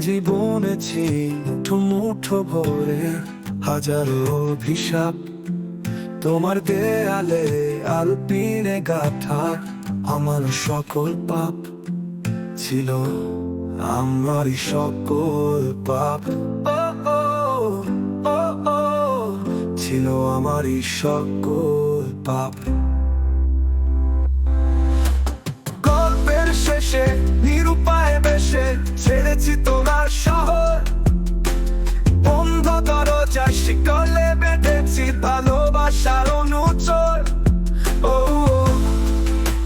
জীবনেছি মুঠো মুঠো ভরে হাজারো অভিশাপ, তোমার দেয়ালে আলপিনে গাথা আমার সকল পাপ ছিল, আমারই সকল পাপ। ও ও ও ও ছিল আমারই সকল পাপ। গল্পের শেষে নিরুপায় বেশে ছেড়েছি তোমার শহর, বন্ধ দরজায় শিকলে বেঁধেছি ভালোবাসার অনুচর। ও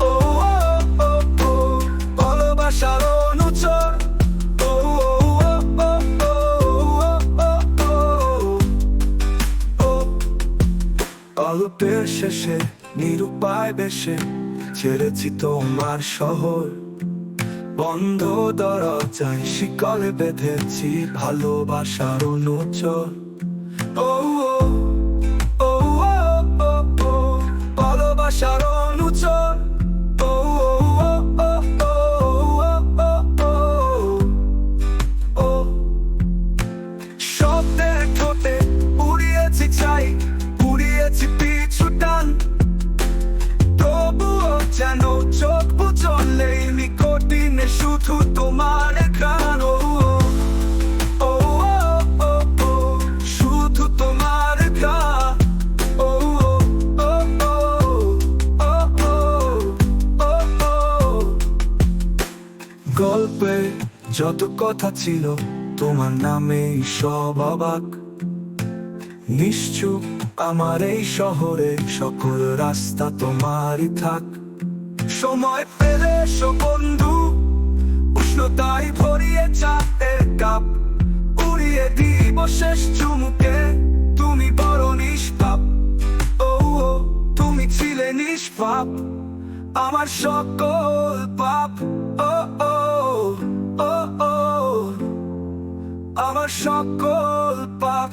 ও ও ও ভালোবাসার অনুচর। ও ও ও ও গল্পের শেষে নিরুপায় বেশে ছেড়েছি তোমার শহর, বন্ধ দরজায় শিকলে বেঁধেছি ভালোবাসার অনুচর। ও ও ও ও ও ভালোবাসার অনুচর। ও ও ও ও ও ও শব্দের ঠোঁটে উড়িয়েছি চাই, উড়িয়েছি পিছু টান, তবুও যেন চোখ বুঝলেই নিকটিনে শুধু তোমার গান। ও ও ও ও শুধু তোমার গান। ও ও ও ও ও ও গল্পে যত কথা ছিল তোমার নামেই সব অবাক, নিশ্চুপ আমার এই শহরে সকল রাস্তা তোমারই থাক। সময় পেলে এসো বন্ধু, উষ্ণতায় ভরিয়ে চায়ের কাপ, উড়িয়ে দিব শেষ চুমুকে তুমি বড় নিষ্পাপ। ও তুমি ছিলে নিষ্পাপ, আমার সকল পাপ। ও ও ও ও আমার সকল পাপ।